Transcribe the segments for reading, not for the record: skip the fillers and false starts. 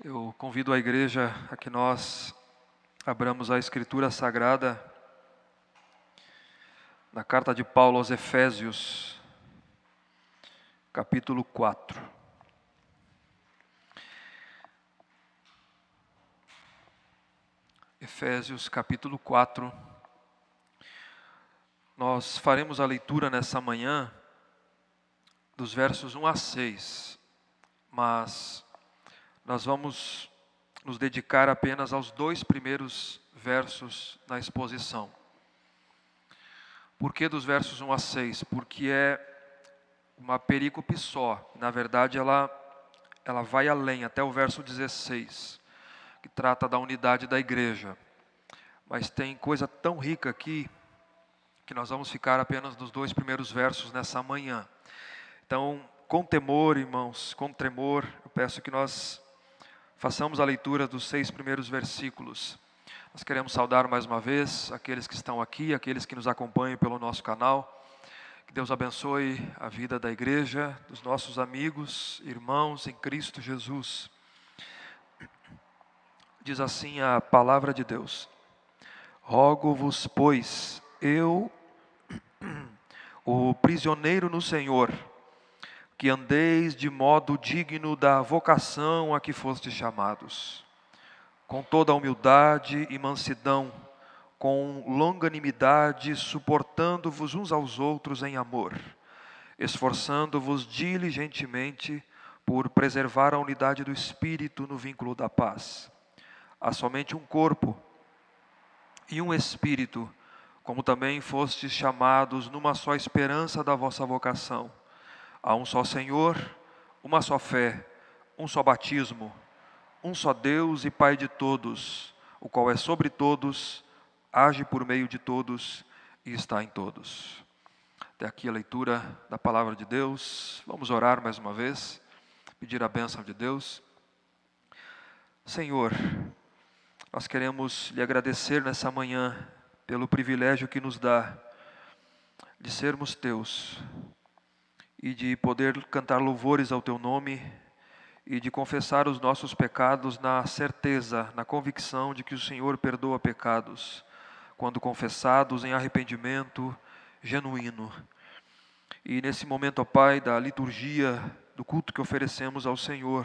Eu convido a igreja a que nós abramos a Escritura Sagrada na carta de Paulo aos Efésios, capítulo 4. Efésios, capítulo 4. Nós faremos a leitura nessa manhã dos versos 1 a 6, mas nós vamos nos dedicar apenas aos dois primeiros versos na exposição. Por que dos versos 1 a 6? Porque é uma perícope só. Na verdade, ela vai além, até o verso 16, que trata da unidade da igreja. Mas tem coisa tão rica aqui, que nós vamos ficar apenas nos dois primeiros versos nessa manhã. Então, com temor, irmãos, com tremor, eu peço que nós façamos a leitura dos 6 primeiros versículos. Nós queremos saudar mais uma vez aqueles que estão aqui, aqueles que nos acompanham pelo nosso canal. Que Deus abençoe a vida da igreja, dos nossos amigos, irmãos em Cristo Jesus. Diz assim a palavra de Deus: Rogo-vos, pois, eu, o prisioneiro no Senhor, que andeis de modo digno da vocação a que fostes chamados, com toda a humildade e mansidão, com longanimidade, suportando-vos uns aos outros em amor, esforçando-vos diligentemente por preservar a unidade do Espírito no vínculo da paz. Há somente um corpo e um Espírito, como também fostes chamados numa só esperança da vossa vocação. Há um só Senhor, uma só fé, um só batismo, um só Deus e Pai de todos, o qual é sobre todos, age por meio de todos e está em todos. Até aqui a leitura da palavra de Deus. Vamos orar mais uma vez, pedir a bênção de Deus. Senhor, nós queremos lhe agradecer nessa manhã pelo privilégio que nos dá de sermos teus e de poder cantar louvores ao teu nome e de confessar os nossos pecados na certeza, na convicção de que o Senhor perdoa pecados, quando confessados em arrependimento genuíno. E nesse momento, ó Pai, da liturgia, do culto que oferecemos ao Senhor,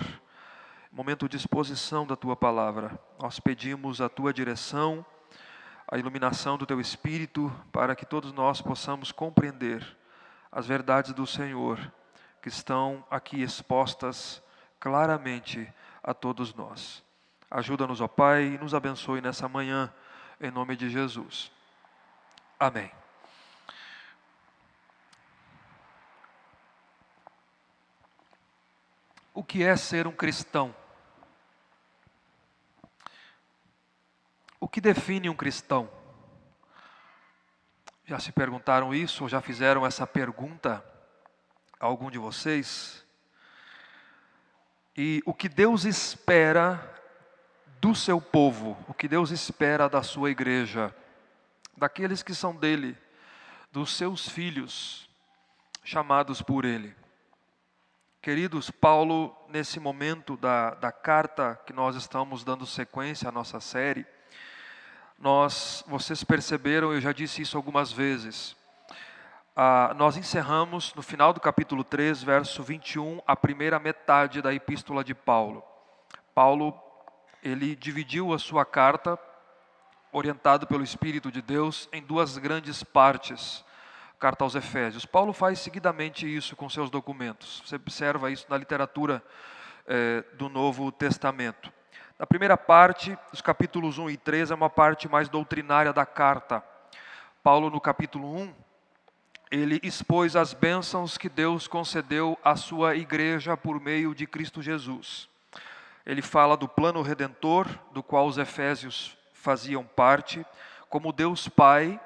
momento de exposição da Tua Palavra, nós pedimos a Tua direção, a iluminação do Teu Espírito, para que todos nós possamos compreender as verdades do Senhor, que estão aqui expostas claramente a todos nós. Ajuda-nos, ó Pai, e nos abençoe nessa manhã, em nome de Jesus. Amém. O que é ser um cristão? O que define um cristão? Já se perguntaram isso, ou já fizeram essa pergunta a algum de vocês? E o que Deus espera do seu povo, o que Deus espera da sua igreja, daqueles que são dele, dos seus filhos, chamados por ele. Queridos, Paulo, nesse momento da carta que nós estamos dando sequência à nossa série, vocês perceberam, eu já disse isso algumas vezes, nós encerramos no final do capítulo 3, verso 21, a primeira metade da epístola de Paulo. Paulo, ele dividiu a sua carta, orientado pelo Espírito de Deus, em duas grandes partes. Carta aos Efésios. Paulo faz seguidamente isso com seus documentos. Você observa isso na literatura do Novo Testamento. Na primeira parte, os capítulos 1 e 3, é uma parte mais doutrinária da carta. Paulo, no capítulo 1, ele expôs as bênçãos que Deus concedeu à sua igreja por meio de Cristo Jesus. Ele fala do plano redentor, do qual os efésios faziam parte, como Deus Pai.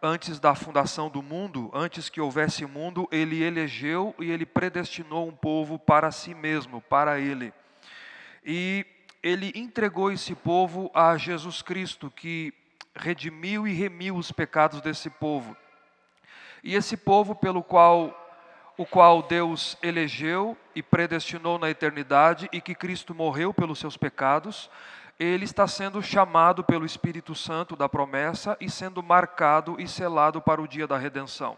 Antes da fundação do mundo, antes que houvesse mundo, ele elegeu e ele predestinou um povo para si mesmo, para ele. E ele entregou esse povo a Jesus Cristo, que redimiu e remiu os pecados desse povo. E esse povo pelo qual o qual Deus elegeu e predestinou na eternidade e que Cristo morreu pelos seus pecados, ele está sendo chamado pelo Espírito Santo da promessa e sendo marcado e selado para o dia da redenção.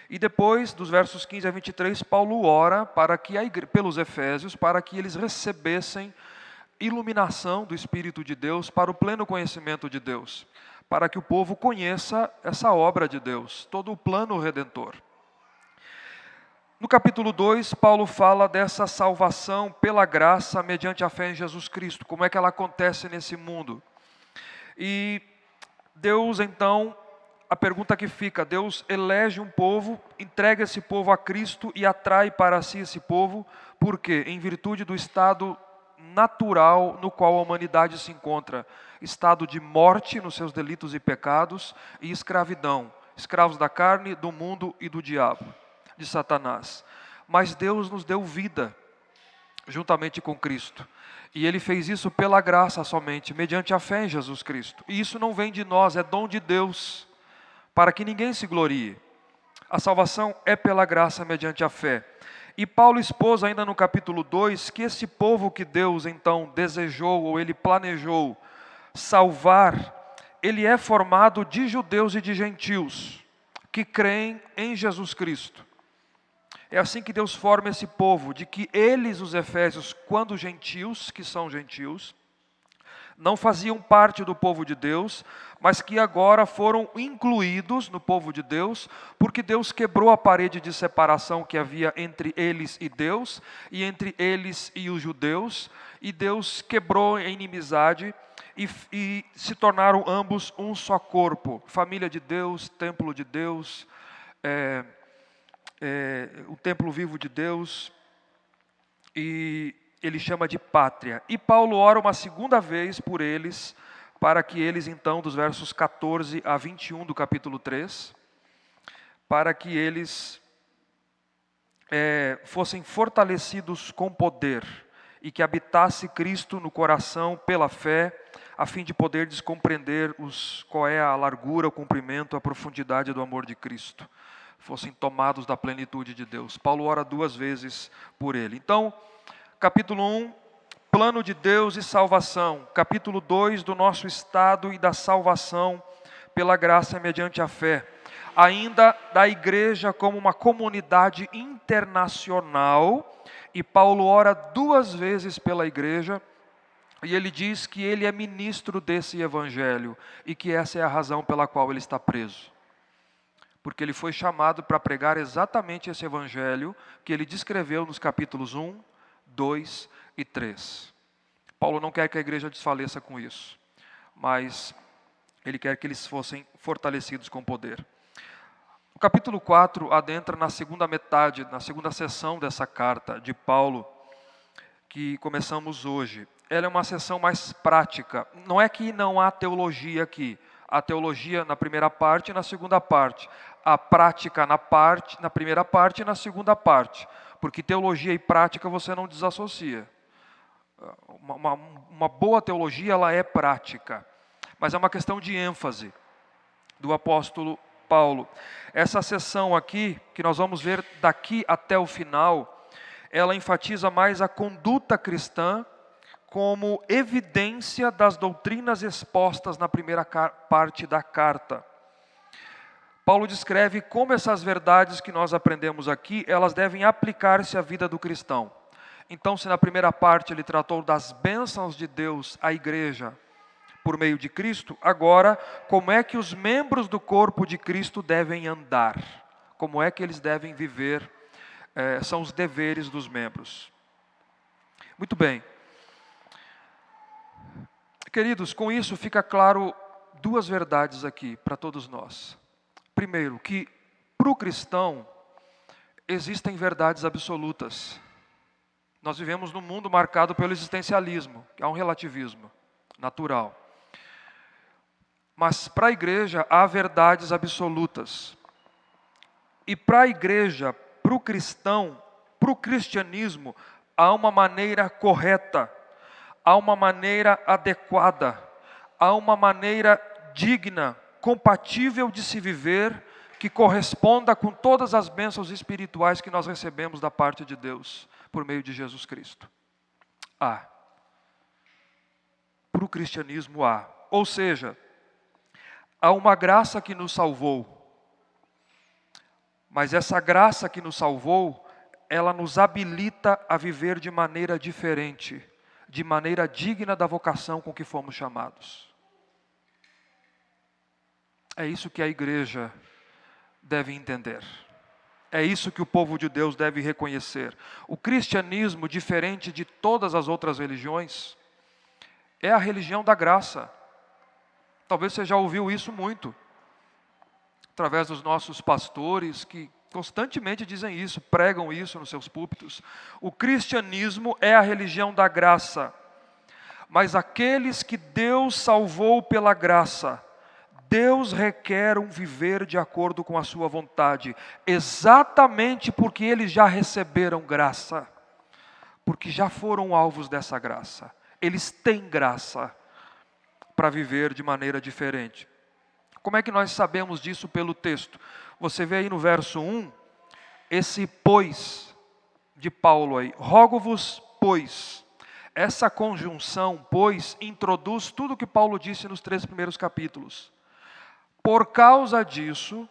E depois, dos versos 15 a 23, Paulo ora para que pelos Efésios, para que eles recebessem iluminação do Espírito de Deus para o pleno conhecimento de Deus, para que o povo conheça essa obra de Deus, todo o plano redentor. No capítulo 2, Paulo fala dessa salvação pela graça mediante a fé em Jesus Cristo, como é que ela acontece nesse mundo. E Deus, então, a pergunta que fica, Deus elege um povo, entrega esse povo a Cristo e atrai para si esse povo, por quê? Em virtude do estado natural no qual a humanidade se encontra, estado de morte nos seus delitos e pecados e escravidão, escravos da carne, do mundo e do diabo, de Satanás. Mas Deus nos deu vida, juntamente com Cristo. E Ele fez isso pela graça somente, mediante a fé em Jesus Cristo. E isso não vem de nós, é dom de Deus, para que ninguém se glorie. A salvação é pela graça mediante a fé. E Paulo expôs ainda no capítulo 2 que esse povo que Deus então desejou ou Ele planejou salvar, ele é formado de judeus e de gentios que creem em Jesus Cristo. É assim que Deus forma esse povo, de que eles, os efésios, quando gentios, que são gentios, não faziam parte do povo de Deus, mas que agora foram incluídos no povo de Deus, porque Deus quebrou a parede de separação que havia entre eles e Deus, e entre eles e os judeus, e Deus quebrou a inimizade, e se tornaram ambos um só corpo, família de Deus, templo de Deus, o templo vivo de Deus, e ele chama de pátria. E Paulo ora uma segunda vez por eles, para que eles então, dos versos 14 a 21 do capítulo 3, para que eles fossem fortalecidos com poder, e que habitasse Cristo no coração pela fé, a fim de poder compreender qual é a largura, o comprimento, a profundidade do amor de Cristo, fossem tomados da plenitude de Deus. Paulo ora duas vezes por ele. Então, capítulo 1, plano de Deus e salvação. Capítulo 2, do nosso estado e da salvação pela graça mediante a fé. Ainda da igreja como uma comunidade internacional. E Paulo ora duas vezes pela igreja. E ele diz que ele é ministro desse evangelho. E que essa é a razão pela qual ele está preso. Porque ele foi chamado para pregar exatamente esse evangelho que ele descreveu nos capítulos 1, 2 e 3. Paulo não quer que a igreja desfaleça com isso, mas ele quer que eles fossem fortalecidos com poder. O capítulo 4 adentra na segunda metade, na segunda sessão dessa carta de Paulo, que começamos hoje. Ela é uma sessão mais prática. Não é que não há teologia aqui. Há teologia na primeira parte e na segunda parte. Há prática na primeira parte e na segunda parte. Porque teologia e prática você não desassocia. Uma boa teologia, ela é prática. Mas é uma questão de ênfase do apóstolo Paulo. Essa sessão aqui, que nós vamos ver daqui até o final, ela enfatiza mais a conduta cristã como evidência das doutrinas expostas na primeira parte da carta. Paulo descreve como essas verdades que nós aprendemos aqui, elas devem aplicar-se à vida do cristão. Então, se na primeira parte ele tratou das bênçãos de Deus à igreja por meio de Cristo, agora, como é que os membros do corpo de Cristo devem andar? Como é que eles devem viver? São os deveres dos membros. Muito bem. Queridos, com isso fica claro duas verdades aqui para todos nós. Primeiro, que para o cristão existem verdades absolutas. Nós vivemos num mundo marcado pelo existencialismo, que é um relativismo natural. Mas para a igreja há verdades absolutas. E para a igreja, para o cristão, para o cristianismo, há uma maneira correta, há uma maneira adequada, há uma maneira digna, compatível de se viver, que corresponda com todas as bênçãos espirituais que nós recebemos da parte de Deus, por meio de Jesus Cristo? Há. Para o cristianismo há. Ou seja, há uma graça que nos salvou. Mas essa graça que nos salvou, ela nos habilita a viver de maneira diferente, de maneira digna da vocação com que fomos chamados. É isso que a igreja deve entender. É isso que o povo de Deus deve reconhecer. O cristianismo, diferente de todas as outras religiões, é a religião da graça. Talvez você já ouviu isso muito, através dos nossos pastores, que constantemente dizem isso, pregam isso nos seus púlpitos. O cristianismo é a religião da graça, mas aqueles que Deus salvou pela graça, Deus requer um viver de acordo com a sua vontade, exatamente porque eles já receberam graça, porque já foram alvos dessa graça. Eles têm graça para viver de maneira diferente. Como é que nós sabemos disso pelo texto? Você vê aí no verso 1, esse pois de Paulo aí. Rogo-vos, pois. Essa conjunção, pois, introduz tudo o que Paulo disse nos 3 primeiros capítulos. Por causa disso,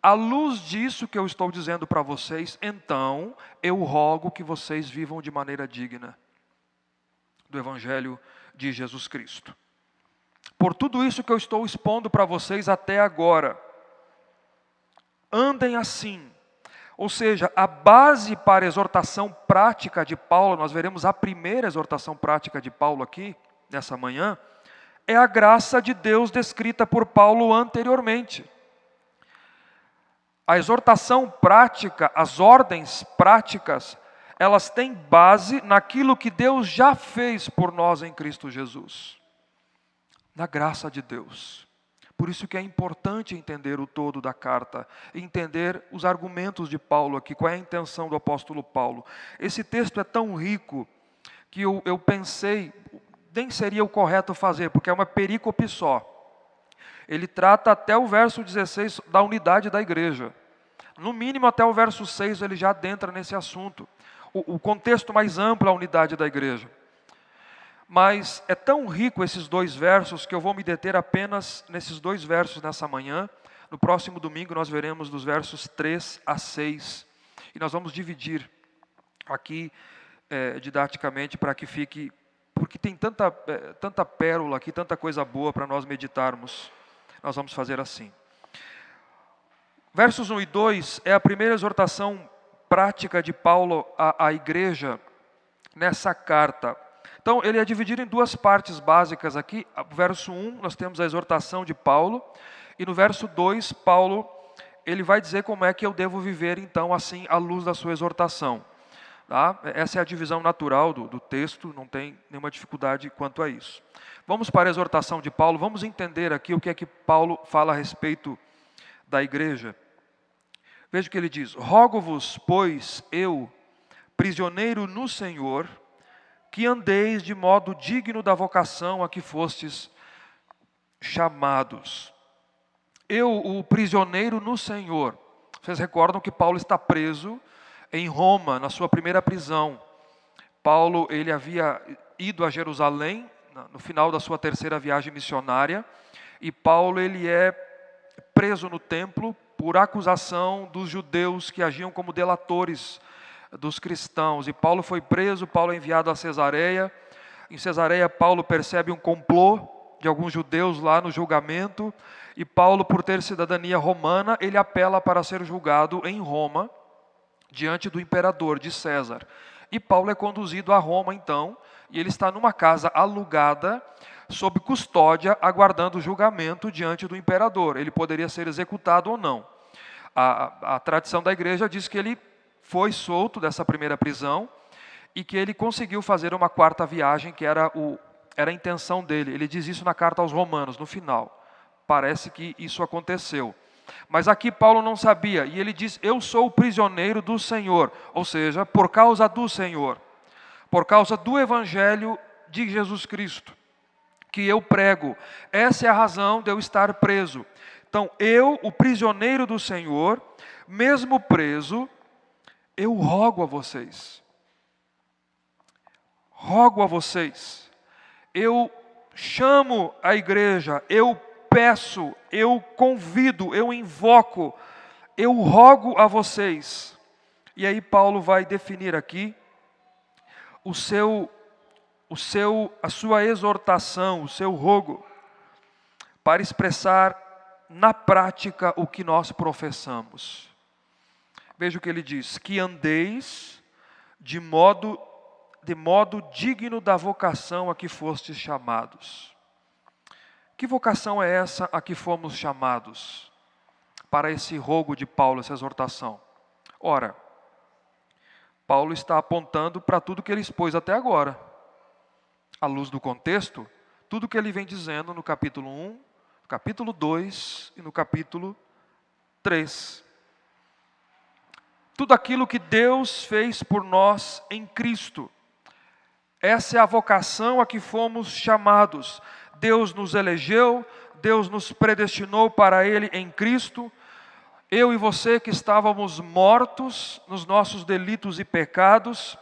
à luz disso que eu estou dizendo para vocês, então eu rogo que vocês vivam de maneira digna do Evangelho de Jesus Cristo. Por tudo isso que eu estou expondo para vocês até agora, andem assim. Ou seja, a base para a exortação prática de Paulo, nós veremos a primeira exortação prática de Paulo aqui, nessa manhã, é a graça de Deus descrita por Paulo anteriormente. A exortação prática, as ordens práticas, elas têm base naquilo que Deus já fez por nós em Cristo Jesus. Na graça de Deus. Por isso que é importante entender o todo da carta, entender os argumentos de Paulo aqui, qual é a intenção do apóstolo Paulo. Esse texto é tão rico que eu pensei, nem seria o correto fazer, porque é uma perícope só. Ele trata até o verso 16 da unidade da igreja. No mínimo até o verso 6 ele já adentra nesse assunto. O contexto mais amplo é a unidade da igreja. Mas é tão rico esses 2 versos que eu vou me deter apenas nesses 2 versos nessa manhã. No próximo domingo nós veremos dos versos 3 a 6. E nós vamos dividir aqui didaticamente para que fique... Porque tem tanta pérola aqui, tanta coisa boa para nós meditarmos. Nós vamos fazer assim. Versos 1 e 2 é a primeira exortação prática de Paulo à igreja nessa carta. Então, ele é dividido em 2 partes básicas aqui. No verso 1, nós temos a exortação de Paulo. E no verso 2, Paulo, ele vai dizer como é que eu devo viver, então, assim, à luz da sua exortação. Tá? Essa é a divisão natural do texto, não tem nenhuma dificuldade quanto a isso. Vamos para a exortação de Paulo, vamos entender aqui o que é que Paulo fala a respeito da igreja. Veja o que ele diz. Rogo-vos, pois, eu, prisioneiro no Senhor, que andeis de modo digno da vocação a que fostes chamados. Eu, o prisioneiro no Senhor. Vocês recordam que Paulo está preso em Roma, na sua primeira prisão. Paulo, ele havia ido a Jerusalém, no final da sua 3ª viagem missionária, e Paulo, ele é preso no templo por acusação dos judeus que agiam como delatores dos cristãos. E Paulo foi preso, Paulo é enviado a Cesareia. Em Cesareia, Paulo percebe um complô de alguns judeus lá no julgamento. E Paulo, por ter cidadania romana, ele apela para ser julgado em Roma, diante do imperador, de César. E Paulo é conduzido a Roma, então, e ele está numa casa alugada, sob custódia, aguardando o julgamento diante do imperador. Ele poderia ser executado ou não. A tradição da igreja diz que ele foi solto dessa primeira prisão e que ele conseguiu fazer uma 4ª viagem, que era a intenção dele. Ele diz isso na carta aos Romanos, no final. Parece que isso aconteceu. Mas aqui Paulo não sabia, e ele diz, eu sou o prisioneiro do Senhor, ou seja, por causa do Senhor, por causa do Evangelho de Jesus Cristo, que eu prego. Essa é a razão de eu estar preso. Então, eu, o prisioneiro do Senhor, mesmo preso, eu rogo a vocês. Rogo a vocês. Eu chamo a igreja, eu peço, eu convido, eu invoco, eu rogo a vocês. E aí Paulo vai definir aqui a sua exortação, o seu rogo, para expressar na prática o que nós professamos. Veja o que ele diz: que andeis de modo digno da vocação a que fostes chamados. Que vocação é essa a que fomos chamados? Para esse rogo de Paulo, essa exortação. Ora, Paulo está apontando para tudo que ele expôs até agora. À luz do contexto, tudo que ele vem dizendo no capítulo 1, no capítulo 2 e no capítulo 3. Tudo aquilo que Deus fez por nós em Cristo. Essa é a vocação a que fomos chamados. Deus nos elegeu, Deus nos predestinou para Ele em Cristo. Eu e você que estávamos mortos nos nossos delitos e pecados,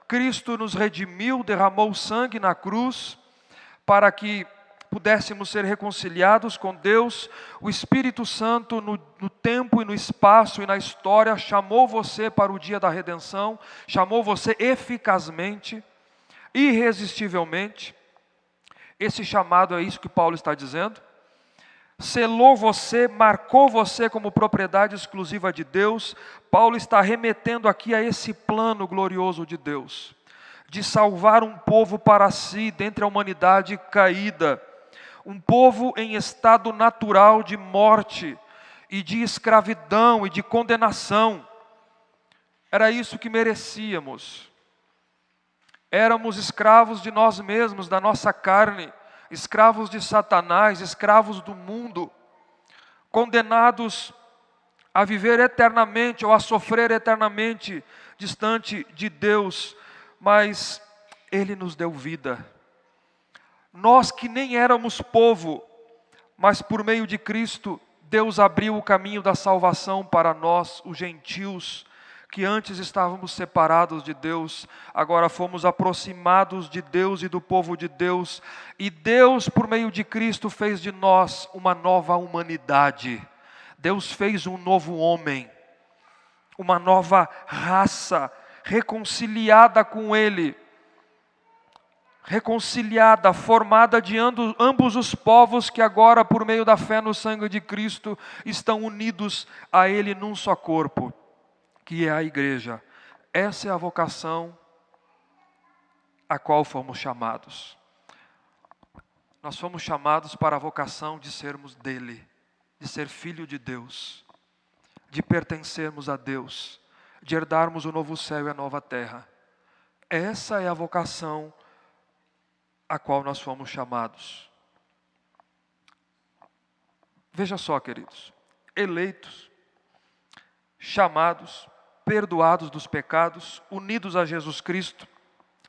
Cristo nos redimiu, derramou sangue na cruz, para que pudéssemos ser reconciliados com Deus. O Espírito Santo no tempo e no espaço e na história chamou você para o dia da redenção, chamou você eficazmente, irresistivelmente. Esse chamado é isso que Paulo está dizendo. Selou você, marcou você como propriedade exclusiva de Deus. Paulo está remetendo aqui a esse plano glorioso de Deus, de salvar um povo para si dentre a humanidade caída, um povo em estado natural de morte e de escravidão e de condenação. Era isso que merecíamos. Éramos escravos de nós mesmos, da nossa carne, escravos de Satanás, escravos do mundo, condenados a viver eternamente ou a sofrer eternamente distante de Deus, mas Ele nos deu vida. Nós que nem éramos povo, mas por meio de Cristo, Deus abriu o caminho da salvação para nós, os gentios, que antes estávamos separados de Deus, agora fomos aproximados de Deus e do povo de Deus, e Deus, por meio de Cristo, fez de nós uma nova humanidade. Deus fez um novo homem, uma nova raça, reconciliada com Ele, reconciliada, formada de ambos os povos que agora, por meio da fé no sangue de Cristo, estão unidos a Ele num só corpo, que é a igreja. Essa é a vocação a qual fomos chamados. Nós fomos chamados para a vocação de sermos dele, de ser filho de Deus, de pertencermos a Deus, de herdarmos o novo céu e a nova terra. Essa é a vocação a qual nós fomos chamados. Veja só, queridos, eleitos, chamados, perdoados dos pecados, unidos a Jesus Cristo,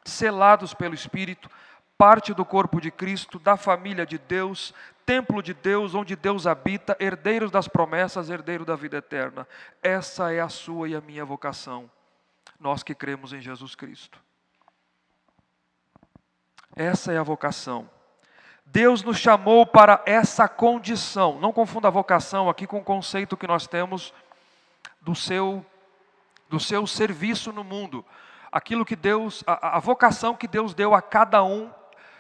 selados pelo Espírito, parte do corpo de Cristo, da família de Deus, templo de Deus, onde Deus habita, herdeiros das promessas, herdeiro da vida eterna. Essa é a sua e a minha vocação, nós que cremos em Jesus Cristo. Essa é a vocação. Deus nos chamou para essa condição. Não confunda a vocação aqui com o conceito que nós temos do seu serviço no mundo. Aquilo que Deus, a vocação que Deus deu a cada um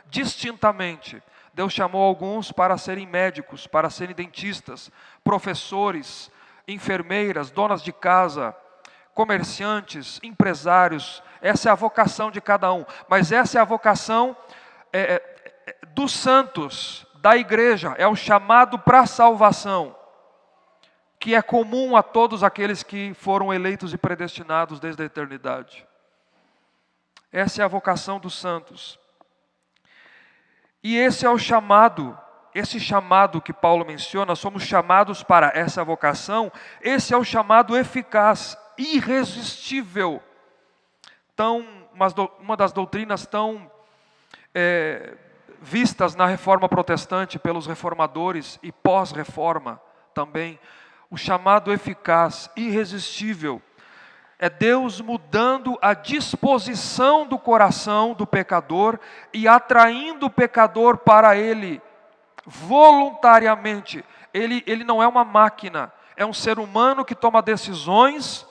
distintamente. Deus chamou alguns para serem médicos, para serem dentistas, professores, enfermeiras, donas de casa, comerciantes, empresários. Essa é a vocação de cada um. Mas essa é a vocação dos santos, da igreja. É o chamado para a salvação, que é comum a todos aqueles que foram eleitos e predestinados desde a eternidade. Essa é a vocação dos santos. E esse é o chamado, esse chamado que Paulo menciona, somos chamados para essa vocação, esse é o chamado eficaz, irresistível. Uma das doutrinas tão vistas na Reforma Protestante pelos reformadores e pós-reforma, também, o chamado eficaz, irresistível, é Deus mudando a disposição do coração do pecador e atraindo o pecador para Ele, voluntariamente. Ele não é uma máquina, é um ser humano que toma decisões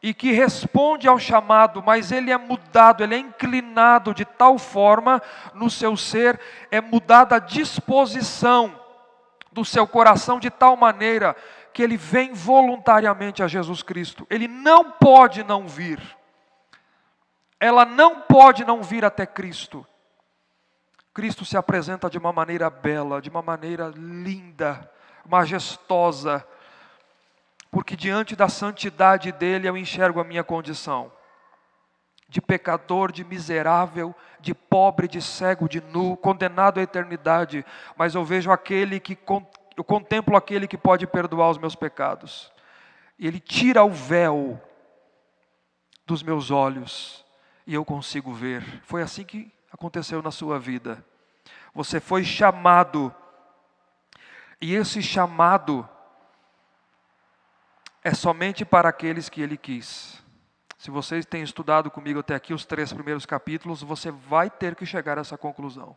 e que responde ao chamado, mas ele é mudado, ele é inclinado de tal forma no seu ser, é mudada a disposição do seu coração de tal maneira que ele vem voluntariamente a Jesus Cristo. Ele não pode não vir. Ela não pode não vir até Cristo. Cristo se apresenta de uma maneira bela, de uma maneira linda, majestosa, porque diante da santidade dele eu enxergo a minha condição de pecador, de miserável, de pobre, de cego, de nu, condenado à eternidade, mas eu vejo eu contemplo aquele que pode perdoar os meus pecados. E Ele tira o véu dos meus olhos e eu consigo ver. Foi assim que aconteceu na sua vida. Você foi chamado, e esse chamado é somente para aqueles que Ele quis. Se vocês têm estudado comigo até aqui os 3 primeiros capítulos, você vai ter que chegar a essa conclusão.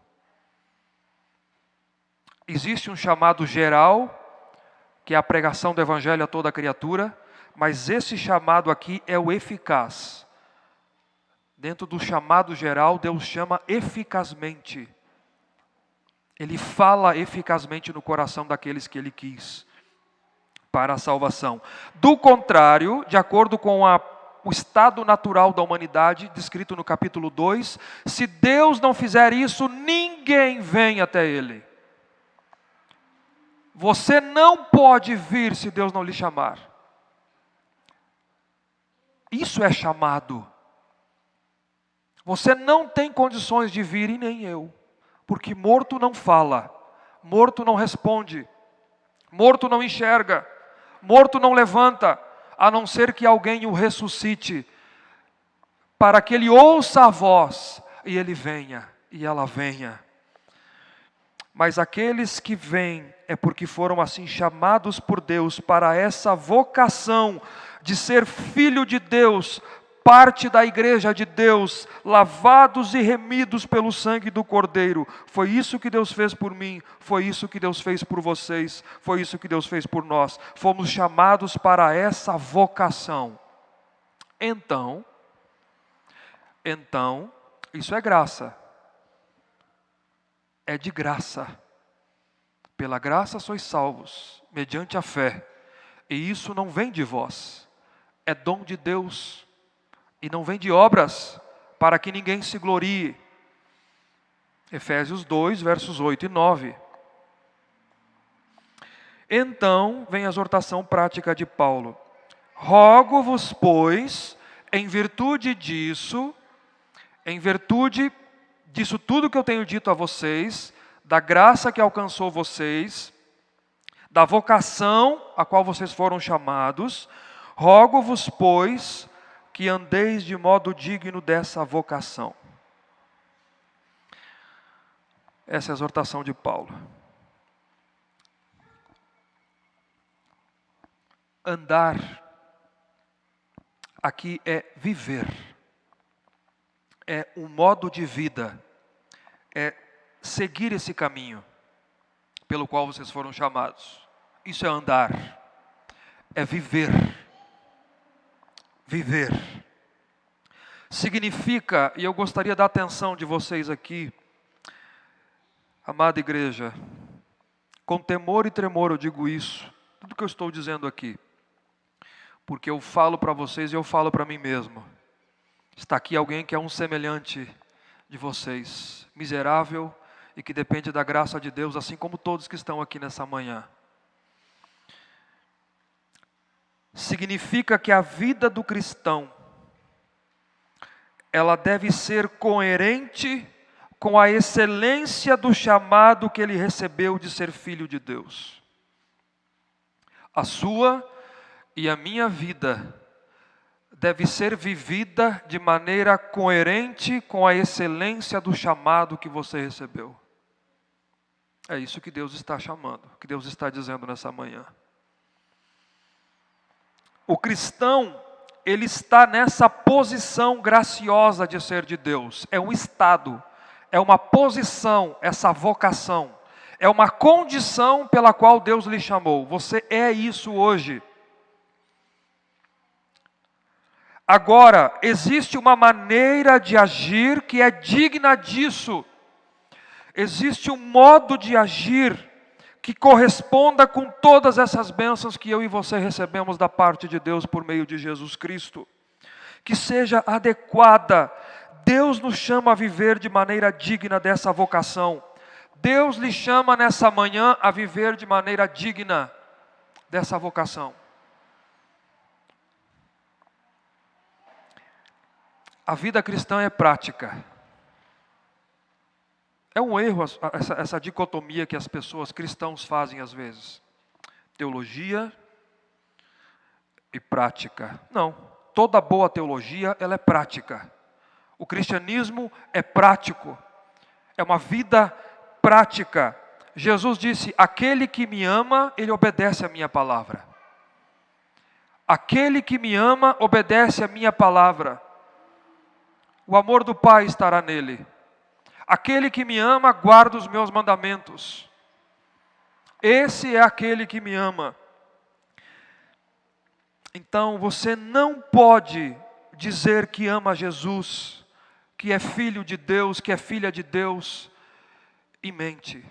Existe um chamado geral, que é a pregação do Evangelho a toda criatura, mas esse chamado aqui é o eficaz. Dentro do chamado geral, Deus chama eficazmente. Ele fala eficazmente no coração daqueles que Ele quis para a salvação. Do contrário, de acordo com o estado natural da humanidade, descrito no capítulo 2, se Deus não fizer isso, ninguém vem até Ele. Você não pode vir se Deus não lhe chamar. Isso é chamado. Você não tem condições de vir e nem eu, porque morto não fala, morto não responde, morto não enxerga, morto não levanta, a não ser que alguém o ressuscite, para que ele ouça a voz e ele venha, e ela venha. Mas aqueles que vêm é porque foram assim chamados por Deus para essa vocação de ser filho de Deus, parte da igreja de Deus, lavados e remidos pelo sangue do Cordeiro. Foi isso que Deus fez por mim, foi isso que Deus fez por vocês, foi isso que Deus fez por nós. Fomos chamados para essa vocação. Então, isso é graça. É de graça. Pela graça sois salvos, mediante a fé. E isso não vem de vós, é dom de Deus. E não vem de obras, para que ninguém se glorie. Efésios 2, versos 8 e 9. Então, vem a exortação prática de Paulo. Rogo-vos, pois, em virtude disso tudo que eu tenho dito a vocês, da graça que alcançou vocês, da vocação a qual vocês foram chamados, rogo-vos, pois, que andeis de modo digno dessa vocação. Essa é a exortação de Paulo. Andar aqui é viver, é um modo de vida, é seguir esse caminho pelo qual vocês foram chamados. Isso é andar, é viver. Viver significa, e eu gostaria da atenção de vocês aqui, amada igreja, com temor e tremor eu digo isso, tudo que eu estou dizendo aqui, porque eu falo para vocês e eu falo para mim mesmo. Está aqui alguém que é um semelhante de vocês, miserável e que depende da graça de Deus, assim como todos que estão aqui nessa manhã. Significa que a vida do cristão, ela deve ser coerente com a excelência do chamado que ele recebeu de ser filho de Deus. A sua e a minha vida deve ser vivida de maneira coerente com a excelência do chamado que você recebeu. É isso que Deus está chamando, que Deus está dizendo nessa manhã. O cristão, ele está nessa posição graciosa de ser de Deus. É um estado, é uma posição, essa vocação. É uma condição pela qual Deus lhe chamou. Você é isso hoje. Agora, existe uma maneira de agir que é digna disso. Existe um modo de agir que corresponda com todas essas bênçãos que eu e você recebemos da parte de Deus por meio de Jesus Cristo. Que seja adequada. Deus nos chama a viver de maneira digna dessa vocação. Deus lhe chama nessa manhã a viver de maneira digna dessa vocação. A vida cristã é prática. É um erro essa dicotomia que as pessoas cristãos fazem às vezes. Teologia e prática. Não, toda boa teologia ela é prática. O cristianismo é prático. É uma vida prática. Jesus disse, aquele que me ama, ele obedece a minha palavra. Aquele que me ama, obedece a minha palavra. O amor do Pai estará nele. Aquele que me ama, guarda os meus mandamentos. Esse é aquele que me ama. Então, você não pode dizer que ama Jesus, que é filho de Deus, que é filha de Deus, e mente.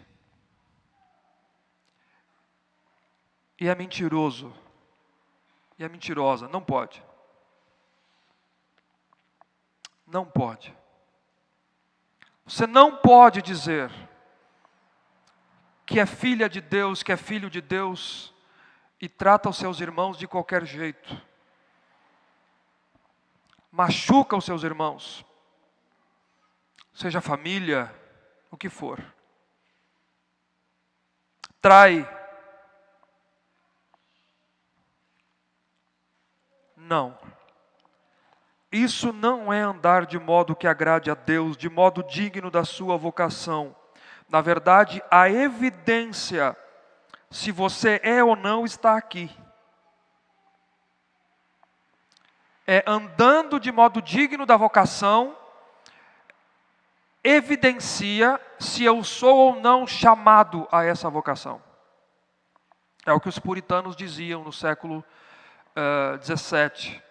E é mentiroso. E é mentirosa. Não pode. Não pode. Você não pode dizer que é filha de Deus, que é filho de Deus e trata os seus irmãos de qualquer jeito. Machuca os seus irmãos, seja família, o que for. Trai. Não. Isso não é andar de modo que agrade a Deus, de modo digno da sua vocação. Na verdade, a evidência, se você é ou não, está aqui. É andando de modo digno da vocação, evidencia se eu sou ou não chamado a essa vocação. É o que os puritanos diziam no século 17.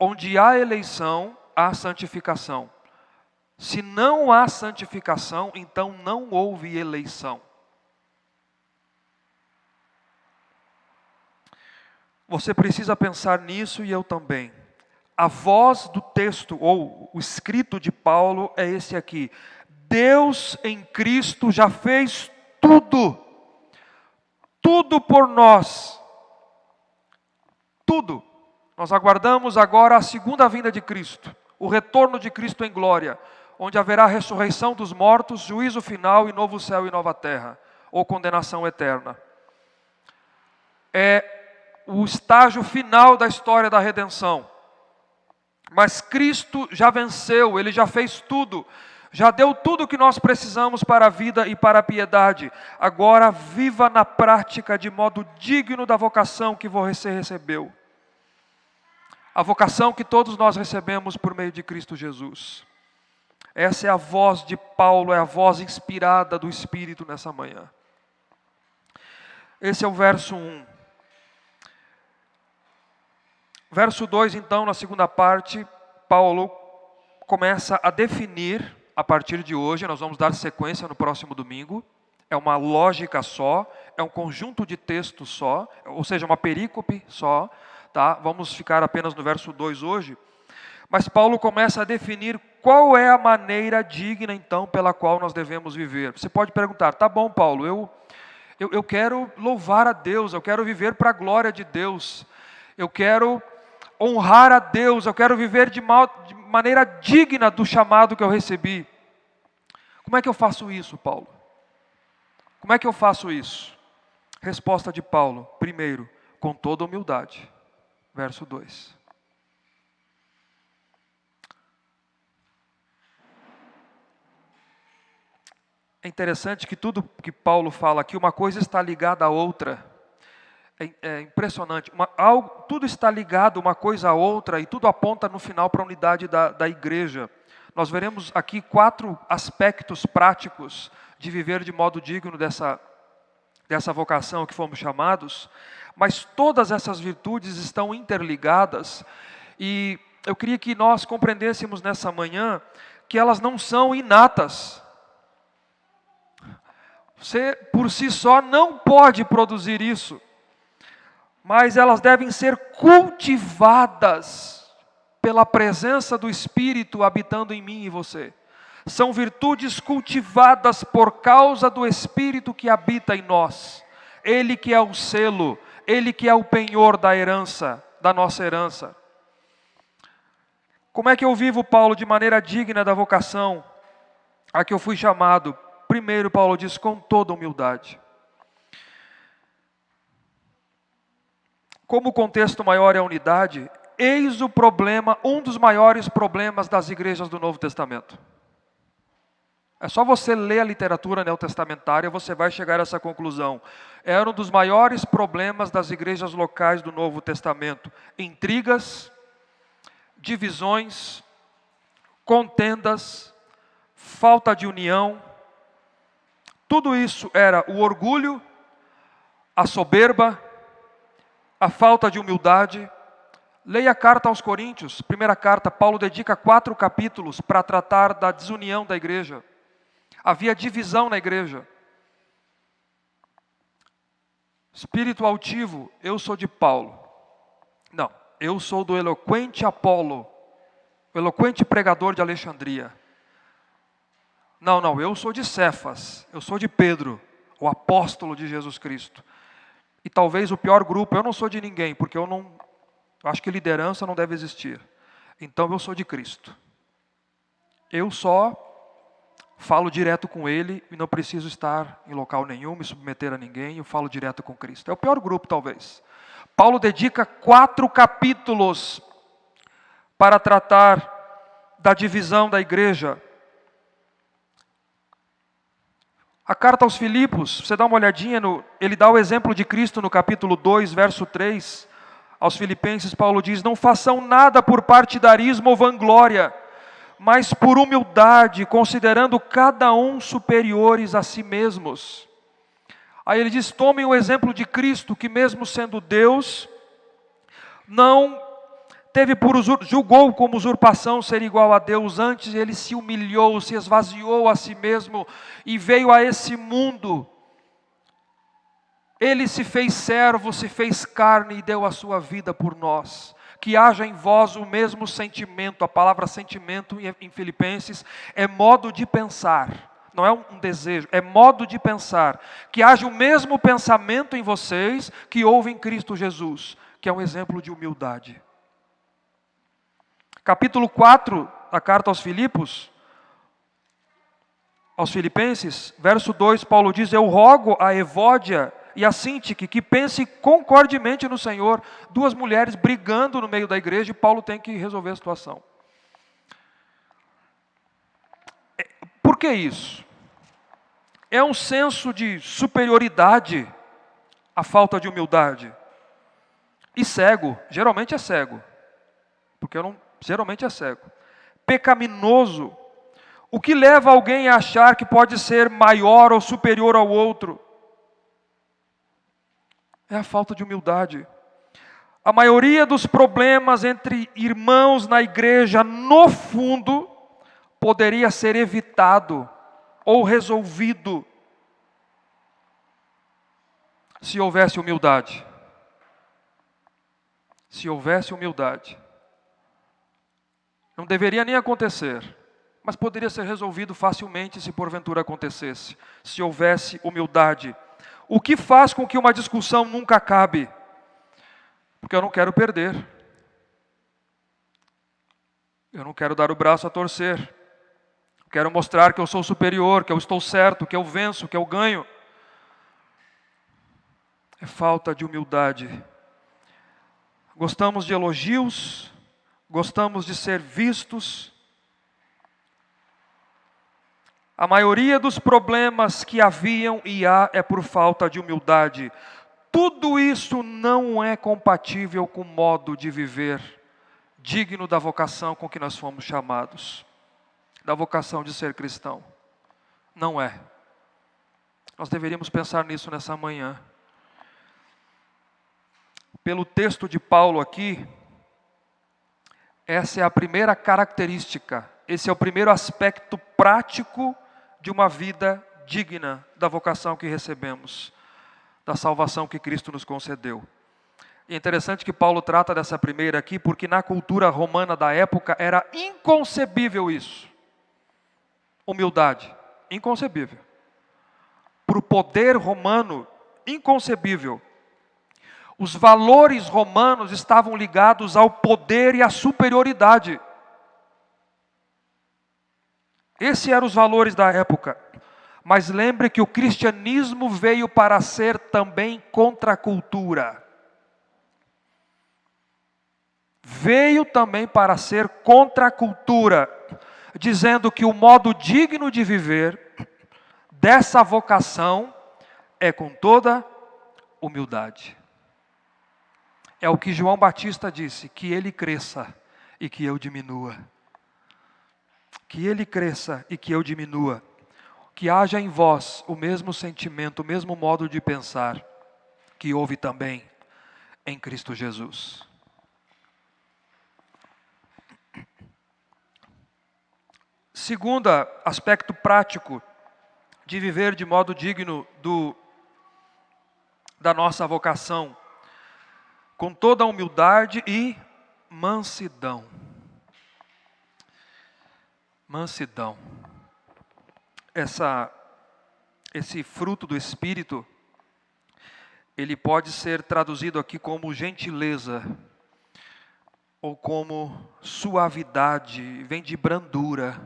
Onde há eleição, há santificação. Se não há santificação, então não houve eleição. Você precisa pensar nisso e eu também. A voz do texto, ou o escrito de Paulo, é esse aqui. Deus em Cristo já fez tudo. Tudo por nós. Tudo. Nós aguardamos agora a segunda vinda de Cristo, o retorno de Cristo em glória, onde haverá ressurreição dos mortos, juízo final e novo céu e nova terra, ou condenação eterna. É o estágio final da história da redenção. Mas Cristo já venceu, Ele já fez tudo, já deu tudo o que nós precisamos para a vida e para a piedade. Agora viva na prática de modo digno da vocação que você recebeu. A vocação que todos nós recebemos por meio de Cristo Jesus. Essa é a voz de Paulo, é a voz inspirada do Espírito nessa manhã. Esse é o verso 1. Verso 2, então, na segunda parte, Paulo começa a definir, a partir de hoje, nós vamos dar sequência no próximo domingo, é uma lógica só, é um conjunto de textos só, ou seja, uma perícope só, tá? Vamos ficar apenas no verso 2 hoje. Mas Paulo começa a definir qual é a maneira digna, então, pela qual nós devemos viver. Você pode perguntar, tá bom, Paulo, eu quero louvar a Deus, eu quero viver para a glória de Deus, eu quero honrar a Deus, eu quero viver de maneira digna do chamado que eu recebi. Como é que eu faço isso, Paulo? Como é que eu faço isso? Resposta de Paulo, primeiro, com toda humildade. Verso 2. É interessante que tudo que Paulo fala aqui, uma coisa está ligada à outra. É impressionante. Tudo está ligado uma coisa a outra e tudo aponta no final para a unidade da igreja. Nós veremos aqui 4 aspectos práticos de viver de modo digno dessa vocação que fomos chamados, mas todas essas virtudes estão interligadas e eu queria que nós compreendêssemos nessa manhã que elas não são inatas. Você, por si só, não pode produzir isso, mas elas devem ser cultivadas pela presença do Espírito habitando em mim e você. São virtudes cultivadas por causa do Espírito que habita em nós. Ele que é o selo, Ele que é o penhor da herança, da nossa herança. Como é que eu vivo, Paulo, de maneira digna da vocação a que eu fui chamado? Primeiro, Paulo diz, com toda humildade. Como o contexto maior é a unidade, eis o problema, um dos maiores problemas das igrejas do Novo Testamento. É só você ler a literatura neotestamentária, você vai chegar a essa conclusão. Era um dos maiores problemas das igrejas locais do Novo Testamento. Intrigas, divisões, contendas, falta de união. Tudo isso era o orgulho, a soberba, a falta de humildade. Leia a carta aos Coríntios, primeira carta, Paulo dedica 4 capítulos para tratar da desunião da igreja. Havia divisão na igreja. Espírito altivo, eu sou de Paulo. Não, eu sou do eloquente Apolo, o eloquente pregador de Alexandria. Não, eu sou de Cefas, eu sou de Pedro, o apóstolo de Jesus Cristo. E talvez o pior grupo, eu não sou de ninguém, porque eu acho que liderança não deve existir. Então eu sou de Cristo. Eu só falo direto com Ele e não preciso estar em local nenhum, me submeter a ninguém, eu falo direto com Cristo. É o pior grupo, talvez. Paulo dedica 4 capítulos para tratar da divisão da igreja. A carta aos Filipos, você dá uma olhadinha, ele dá o exemplo de Cristo no capítulo 2, verso 3. Aos Filipenses, Paulo diz, não façam nada por partidarismo ou vanglória, mas por humildade, considerando cada um superiores a si mesmos. Aí ele diz, tomem o exemplo de Cristo, que mesmo sendo Deus, não julgou como usurpação ser igual a Deus, antes ele se humilhou, se esvaziou a si mesmo e veio a esse mundo. Ele se fez servo, se fez carne e deu a sua vida por nós. Que haja em vós o mesmo sentimento. A palavra sentimento em Filipenses é modo de pensar. Não é um desejo, é modo de pensar. Que haja o mesmo pensamento em vocês que houve em Cristo Jesus, que é um exemplo de humildade. Capítulo 4, da carta aos Filipenses, verso 2, Paulo diz, eu rogo a Evódia e a Sintique que pense concordemente no Senhor. 2 mulheres brigando no meio da igreja e Paulo tem que resolver a situação. Por que isso? É um senso de superioridade, a falta de humildade. E cego, geralmente é cego. Geralmente é cego. Pecaminoso. O que leva alguém a achar que pode ser maior ou superior ao outro? É a falta de humildade. A maioria dos problemas entre irmãos na igreja, no fundo, poderia ser evitado ou resolvido se houvesse humildade. Se houvesse humildade. Não deveria nem acontecer, mas poderia ser resolvido facilmente se porventura acontecesse, se houvesse humildade. O que faz com que uma discussão nunca acabe? Porque eu não quero perder. Eu não quero dar o braço a torcer. Quero mostrar que eu sou superior, que eu estou certo, que eu venço, que eu ganho. É falta de humildade. Gostamos de elogios, gostamos de ser vistos. A maioria dos problemas que haviam e há é por falta de humildade. tudo isso não é compatível com o modo de viver digno da vocação com que nós fomos chamados, da vocação de ser cristão. Não é. Nós deveríamos pensar nisso nessa manhã. Pelo texto de Paulo aqui, essa é a primeira característica, esse é o primeiro aspecto prático de uma vida digna da vocação que recebemos, da salvação que Cristo nos concedeu. E é interessante que Paulo trata dessa primeira aqui, porque na cultura romana da época era inconcebível isso. Humildade, inconcebível. Para o poder romano, inconcebível. Os valores romanos estavam ligados ao poder e à superioridade. Esses eram os valores da época. Mas lembre que o cristianismo veio para ser também contra a cultura. Veio também para ser contra a cultura, dizendo que o modo digno de viver dessa vocação é com toda humildade. É o que João Batista disse, que ele cresça e que eu diminua. Que ele cresça e que eu diminua. Que haja em vós o mesmo sentimento, o mesmo modo de pensar que houve também em Cristo Jesus. Segundo aspecto prático de viver de modo digno da nossa vocação, com toda a humildade e mansidão. Mansidão. Esse fruto do Espírito, ele pode ser traduzido aqui como gentileza, ou como suavidade, vem de brandura.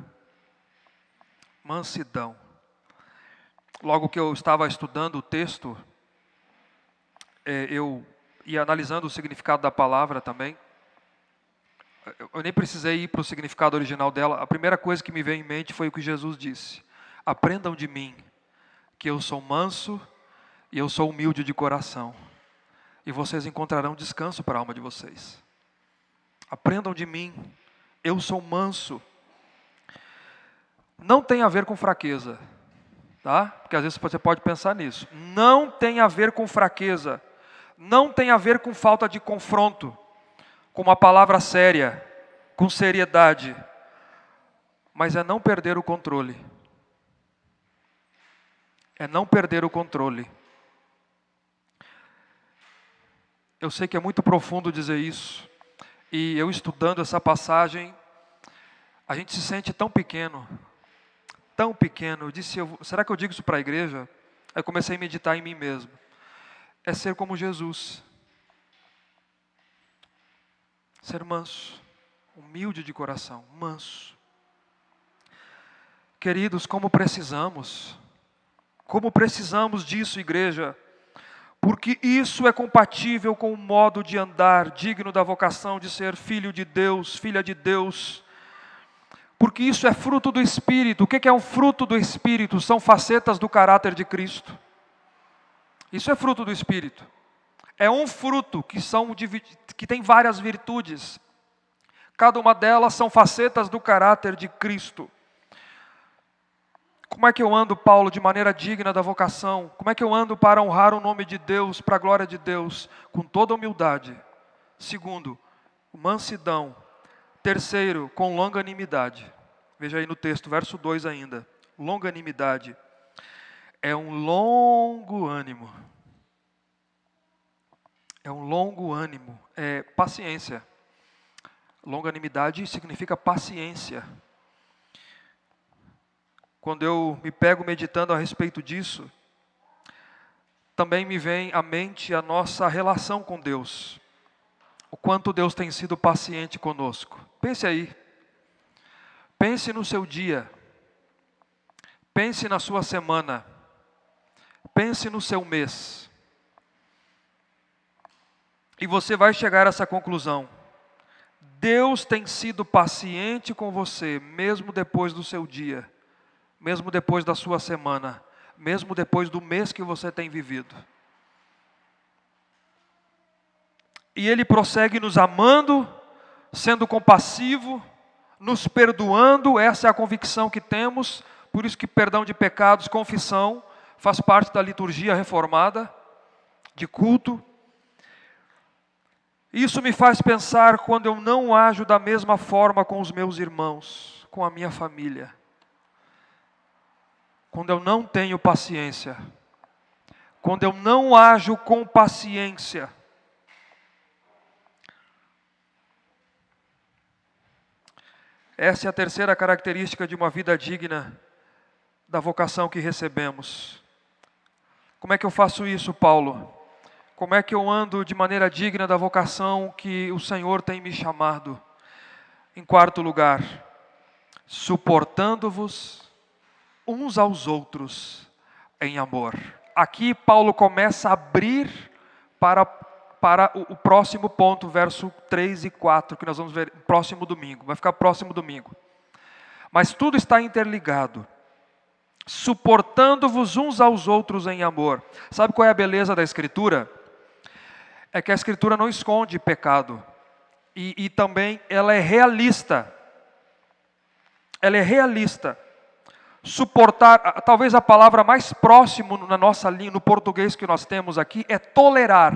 Mansidão. Logo que eu estava estudando o texto, eu ia analisando o significado da palavra também. Eu nem precisei ir para o significado original dela. A primeira coisa que me veio em mente foi o que Jesus disse. Aprendam de mim, que eu sou manso e eu sou humilde de coração. E vocês encontrarão descanso para a alma de vocês. Aprendam de mim, eu sou manso. Não tem a ver com fraqueza, tá? Porque às vezes você pode pensar nisso. Não tem a ver com fraqueza. Não tem a ver com falta de confronto, com uma palavra séria, com seriedade. Mas é não perder o controle. É não perder o controle. Eu sei que é muito profundo dizer isso. E eu estudando essa passagem, a gente se sente tão pequeno. Tão pequeno. Eu disse, será que eu digo isso para a igreja? Aí comecei a meditar em mim mesmo. É ser como Jesus. Ser manso. Humilde de coração. Manso. Queridos, como precisamos disso, igreja, porque isso é compatível com o modo de andar digno da vocação de ser filho de Deus, filha de Deus, porque isso é fruto do Espírito. O que é um fruto do Espírito? São facetas do caráter de Cristo. Isso é fruto do Espírito. É um fruto que tem várias virtudes, cada uma delas são facetas do caráter de Cristo. Como é que eu ando, Paulo, de maneira digna da vocação? Como é que eu ando para honrar o nome de Deus, para a glória de Deus? Com toda humildade. Segundo, mansidão. Terceiro, com longanimidade. Veja aí no texto, verso 2 ainda. Longanimidade. É um longo ânimo. É um longo ânimo. É paciência. Longanimidade significa paciência. Quando eu me pego meditando a respeito disso, também me vem à mente a nossa relação com Deus. O quanto Deus tem sido paciente conosco. Pense aí. Pense no seu dia. Pense na sua semana. Pense no seu mês. E você vai chegar a essa conclusão. Deus tem sido paciente com você, mesmo depois do seu dia. Mesmo depois da sua semana, mesmo depois do mês que você tem vivido. E Ele prossegue nos amando, sendo compassivo, nos perdoando. Essa é a convicção que temos. Por isso que perdão de pecados, confissão, faz parte da liturgia reformada, de culto. Isso me faz pensar quando eu não ajo da mesma forma com os meus irmãos, com a minha família. Quando eu não tenho paciência. Quando eu não ajo com paciência. Essa é a terceira característica de uma vida digna da vocação que recebemos. Como é que eu faço isso, Paulo? Como é que eu ando de maneira digna da vocação que o Senhor tem me chamado? Em quarto lugar, suportando-vos uns aos outros em amor. Aqui Paulo começa a abrir para o próximo ponto, verso 3 e 4, que nós vamos ver no próximo domingo. Vai ficar próximo domingo. Mas tudo está interligado. Suportando-vos uns aos outros em amor. Sabe qual é a beleza da Escritura? É que a Escritura não esconde pecado. E também ela é realista. Ela é realista. Suportar, talvez a palavra mais próxima na nossa língua, no português que nós temos aqui, é tolerar.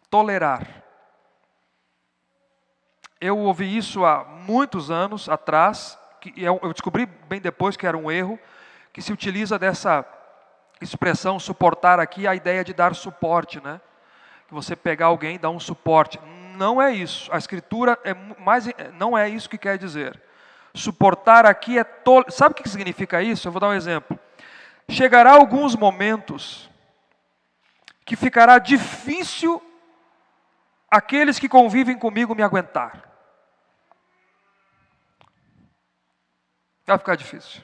Tolerar. Eu ouvi isso há muitos anos atrás, eu descobri bem depois que era um erro, que se utiliza dessa expressão suportar aqui, a ideia de dar suporte, né? Que você pegar alguém e dar um suporte. Não é isso. A Escritura não é isso que quer dizer. Suportar aqui é Sabe o que significa isso? Eu vou dar um exemplo. Chegará alguns momentos que ficará difícil aqueles que convivem comigo me aguentar. Vai ficar difícil.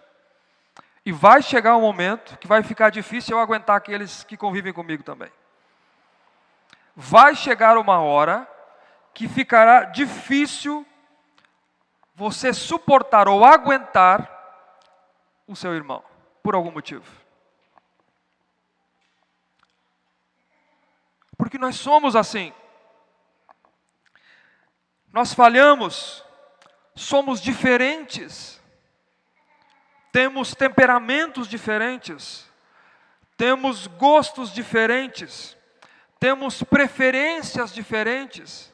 E vai chegar um momento que vai ficar difícil eu aguentar aqueles que convivem comigo também. Vai chegar uma hora que ficará difícil você suportar ou aguentar o seu irmão, por algum motivo. Porque nós somos assim. Nós falhamos, somos diferentes, temos temperamentos diferentes, temos gostos diferentes, temos preferências diferentes,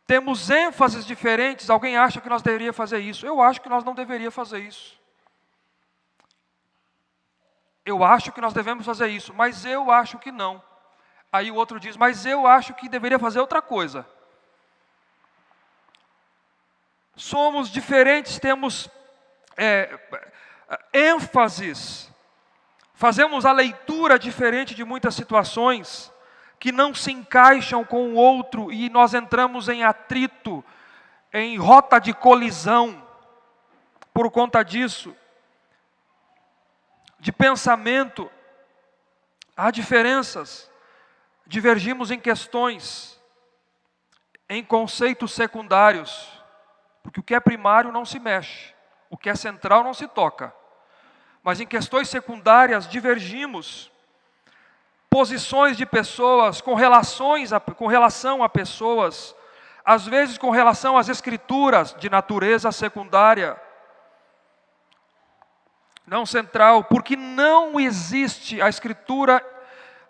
temos ênfases diferentes. Alguém acha que nós deveríamos fazer isso. Eu acho que nós não deveríamos fazer isso. Eu acho que nós devemos fazer isso, mas eu acho que não. Aí o outro diz, mas eu acho que deveria fazer outra coisa. Somos diferentes, temos ênfases, fazemos a leitura diferente de muitas situações que não se encaixam com o outro e nós entramos em atrito, em rota de colisão por conta disso. De pensamento, há diferenças, divergimos em questões, em conceitos secundários, porque o que é primário não se mexe, o que é central não se toca. Mas em questões secundárias divergimos. Posições de pessoas com relação a pessoas, às vezes com relação às escrituras de natureza secundária, não central, porque não existe, a Escritura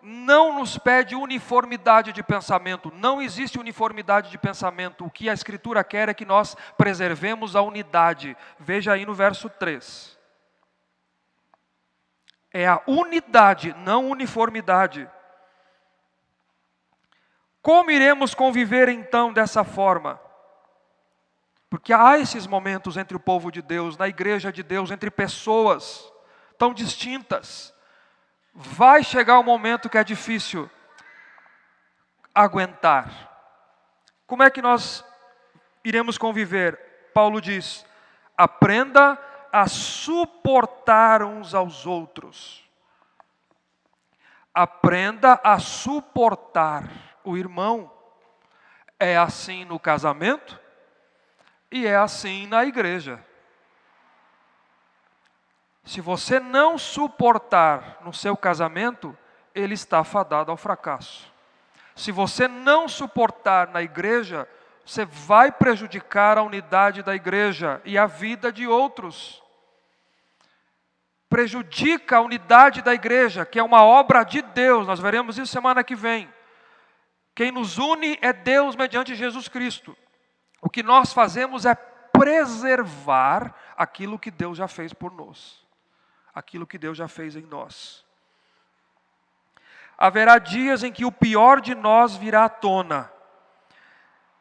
não nos pede uniformidade de pensamento, não existe uniformidade de pensamento. O que a Escritura quer é que nós preservemos a unidade. Veja aí no verso 3. É a unidade, não uniformidade. Como iremos conviver então dessa forma? Porque há esses momentos entre o povo de Deus, na igreja de Deus, entre pessoas tão distintas. Vai chegar um momento que é difícil aguentar. Como é que nós iremos conviver? Paulo diz, aprenda a suportar uns aos outros. Aprenda a suportar o irmão. É assim no casamento e é assim na igreja. Se você não suportar no seu casamento, ele está fadado ao fracasso. Se você não suportar na igreja, você vai prejudicar a unidade da igreja e a vida de outros. Prejudica a unidade da igreja, que é uma obra de Deus. Nós veremos isso semana que vem. Quem nos une é Deus mediante Jesus Cristo. O que nós fazemos é preservar aquilo que Deus já fez por nós. Aquilo que Deus já fez em nós. Haverá dias em que o pior de nós virá à tona.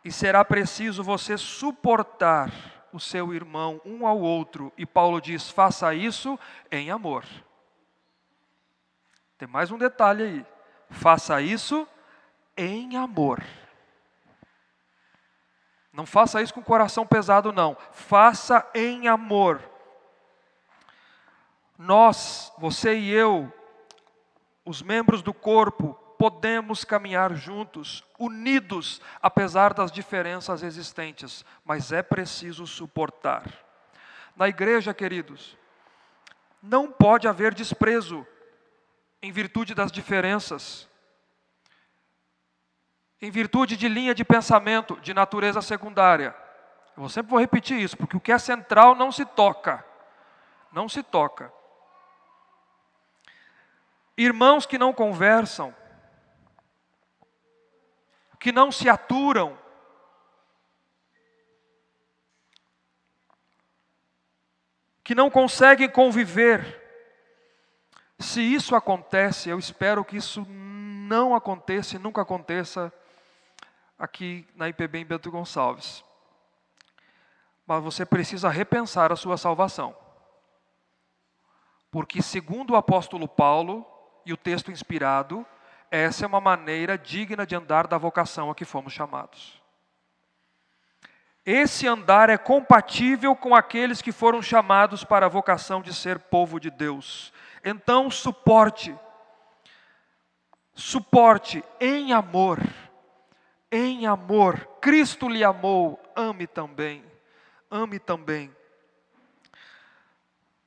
E será preciso você suportar o seu irmão um ao outro. E Paulo diz, faça isso em amor. Tem mais um detalhe aí. Faça isso em amor. Não faça isso com o coração pesado, não. Faça em amor. Nós, você e eu, os membros do corpo, podemos caminhar juntos, unidos, apesar das diferenças existentes. Mas é preciso suportar. Na igreja, queridos, não pode haver desprezo em virtude das diferenças. Em virtude de linha de pensamento de natureza secundária. Eu sempre vou repetir isso, porque o que é central não se toca. Não se toca. Irmãos que não conversam, que não se aturam, que não conseguem conviver. Se isso acontece, eu espero que isso não aconteça e nunca aconteça aqui na IPB em Bento Gonçalves. Mas você precisa repensar a sua salvação. Porque segundo o apóstolo Paulo, e o texto inspirado, essa é uma maneira digna de andar da vocação a que fomos chamados. Esse andar é compatível com aqueles que foram chamados para a vocação de ser povo de Deus. Então suporte em amor. Em amor, Cristo lhe amou, ame também. Ame também.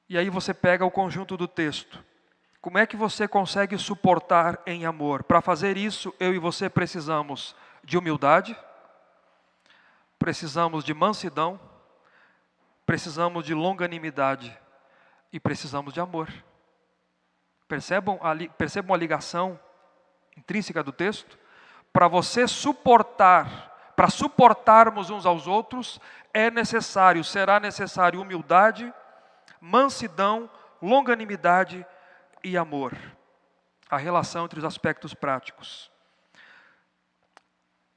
E aí você pega o conjunto do texto. Como é que você consegue suportar em amor? Para fazer isso, eu e você precisamos de humildade, precisamos de mansidão, precisamos de longanimidade e precisamos de amor. Percebam a ligação intrínseca do texto? Para você suportar, para suportarmos uns aos outros, será necessário humildade, mansidão, longanimidade e amor. A relação entre os aspectos práticos.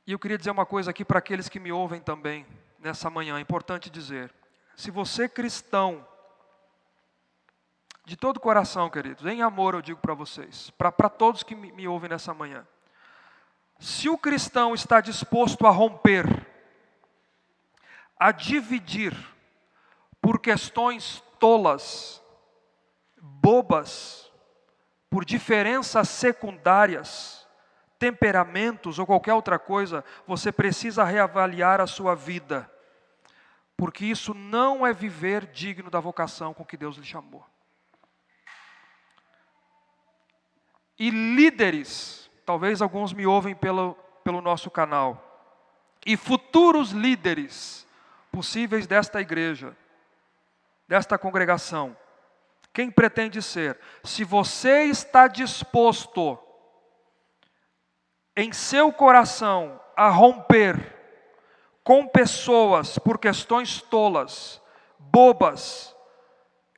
E eu queria dizer uma coisa aqui para aqueles que me ouvem também, nessa manhã, é importante dizer. Se você cristão, de todo o coração, queridos, em amor eu digo para vocês, para todos que me ouvem nessa manhã. Se o cristão está disposto a romper, a dividir por questões tolas, bobas, por diferenças secundárias, temperamentos ou qualquer outra coisa, você precisa reavaliar a sua vida. Porque isso não é viver digno da vocação com que Deus lhe chamou. E líderes, talvez alguns me ouvem pelo nosso canal. E futuros líderes possíveis desta igreja, desta congregação. Quem pretende ser? Se você está disposto em seu coração a romper com pessoas por questões tolas, bobas,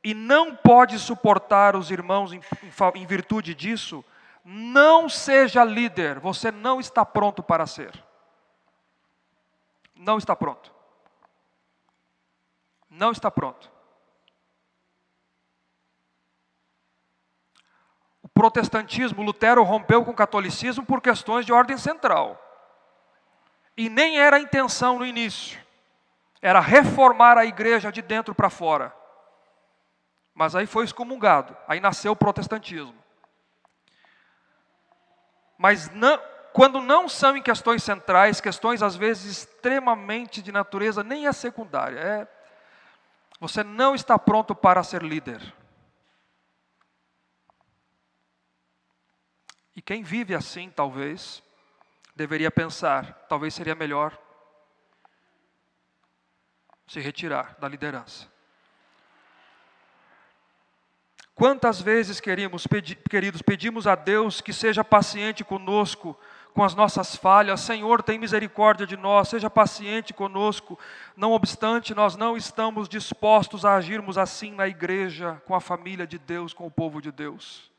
e não pode suportar os irmãos em virtude disso, não seja líder, você não está pronto para ser. Não está pronto. Não está pronto. O protestantismo, Lutero rompeu com o catolicismo por questões de ordem central. E nem era a intenção no início. Era reformar a igreja de dentro para fora. Mas aí foi excomungado. Aí nasceu o protestantismo. Mas quando não são em questões centrais, questões às vezes extremamente de natureza, nem é secundária. Você não está pronto para ser líder. E quem vive assim, talvez, deveria pensar, talvez seria melhor se retirar da liderança. Quantas vezes, queridos, pedimos a Deus que seja paciente conosco, com as nossas falhas. Senhor, tem misericórdia de nós, seja paciente conosco. Não obstante, nós não estamos dispostos a agirmos assim na igreja, com a família de Deus, com o povo de Deus.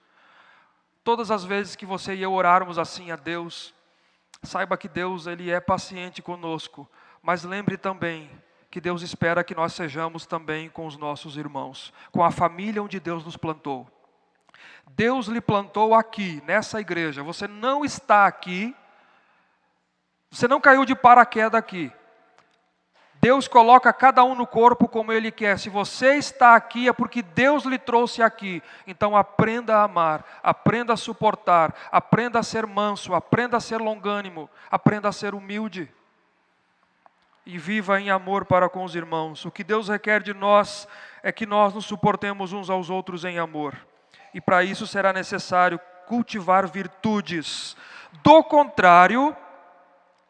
Todas as vezes que você e eu orarmos assim a Deus, saiba que Deus, Ele é paciente conosco, mas lembre também que Deus espera que nós sejamos também com os nossos irmãos, com a família onde Deus nos plantou. Deus lhe plantou aqui, nessa igreja. Você não está aqui, você não caiu de paraquedas aqui. Deus coloca cada um no corpo como Ele quer. Se você está aqui é porque Deus lhe trouxe aqui. Então aprenda a amar, aprenda a suportar, aprenda a ser manso, aprenda a ser longânimo, aprenda a ser humilde. E viva em amor para com os irmãos. O que Deus requer de nós é que nós nos suportemos uns aos outros em amor. E para isso será necessário cultivar virtudes. Do contrário,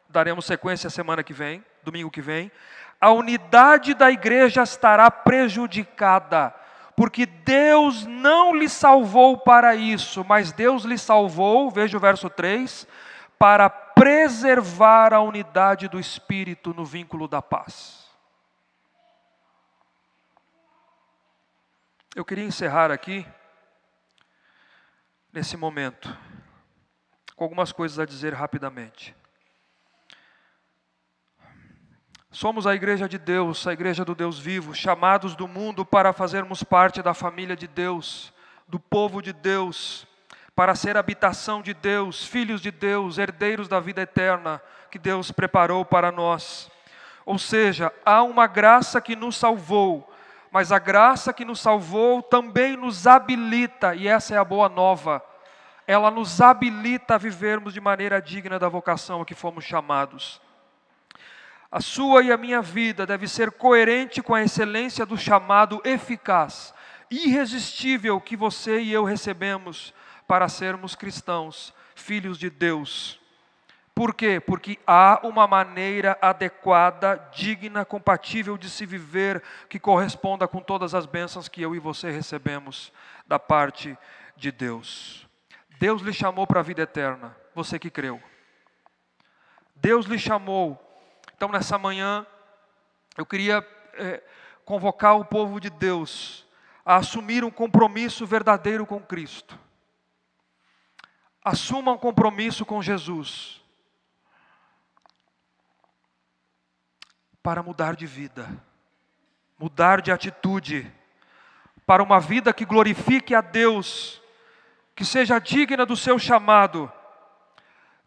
daremos sequência semana que vem, domingo que vem, a unidade da igreja estará prejudicada, porque Deus não lhe salvou para isso, mas Deus lhe salvou, veja o verso 3, para preservar a unidade do Espírito no vínculo da paz. Eu queria encerrar aqui, nesse momento, com algumas coisas a dizer rapidamente. Somos a igreja de Deus, a igreja do Deus vivo, chamados do mundo para fazermos parte da família de Deus, do povo de Deus, para ser habitação de Deus, filhos de Deus, herdeiros da vida eterna que Deus preparou para nós. Ou seja, há uma graça que nos salvou, mas a graça que nos salvou também nos habilita, e essa é a boa nova, ela nos habilita a vivermos de maneira digna da vocação a que fomos chamados. A sua e a minha vida deve ser coerente com a excelência do chamado eficaz, irresistível que você e eu recebemos para sermos cristãos, filhos de Deus. Por quê? Porque há uma maneira adequada, digna, compatível de se viver, que corresponda com todas as bênçãos que eu e você recebemos da parte de Deus. Deus lhe chamou para a vida eterna, você que creu. Deus lhe chamou. Então, nessa manhã, eu queria convocar o povo de Deus a assumir um compromisso verdadeiro com Cristo. Assuma um compromisso com Jesus para mudar de vida, mudar de atitude, para uma vida que glorifique a Deus, que seja digna do seu chamado.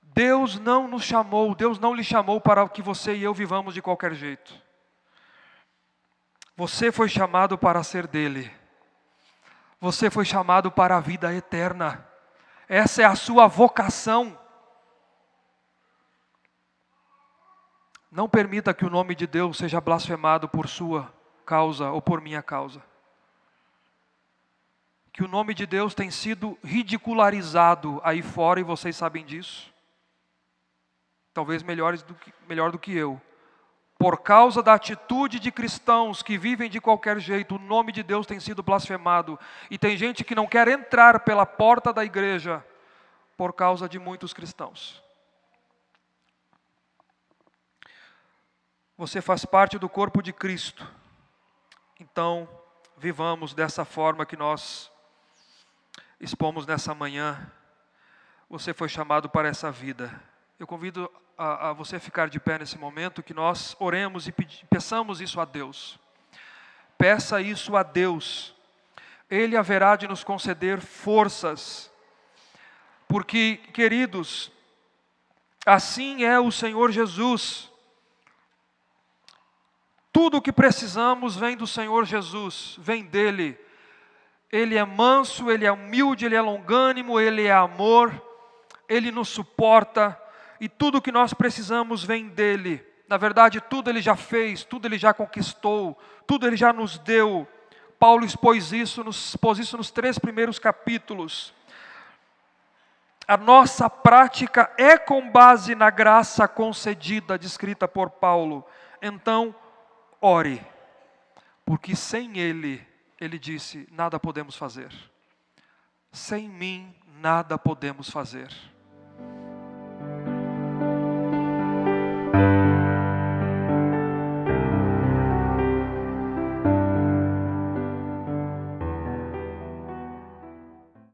Deus não nos chamou, Deus não lhe chamou para que você e eu vivamos de qualquer jeito. Você foi chamado para ser dele. Você foi chamado para a vida eterna. Essa é a sua vocação. Não permita que o nome de Deus seja blasfemado por sua causa ou por minha causa. Que o nome de Deus tem sido ridicularizado aí fora e vocês sabem disso. Talvez melhor do que eu. Por causa da atitude de cristãos que vivem de qualquer jeito, o nome de Deus tem sido blasfemado. E tem gente que não quer entrar pela porta da igreja por causa de muitos cristãos. Você faz parte do corpo de Cristo. Então, vivamos dessa forma que nós expomos nessa manhã. Você foi chamado para essa vida. Eu convido a você ficar de pé nesse momento, que nós oremos e peçamos isso a Deus. Peça isso a Deus. Ele haverá de nos conceder forças. Porque, queridos, assim é o Senhor Jesus. Tudo o que precisamos vem do Senhor Jesus, vem dEle. Ele é manso, Ele é humilde, Ele é longânimo, Ele é amor, Ele nos suporta. E tudo o que nós precisamos vem dEle. Na verdade, tudo Ele já fez, tudo Ele já conquistou, tudo Ele já nos deu. Paulo expôs isso nos 3 primeiros capítulos. a nossa prática é com base na graça concedida, descrita por Paulo, então ore, porque sem Ele, Ele disse, nada podemos fazer. Sem mim, nada podemos fazer.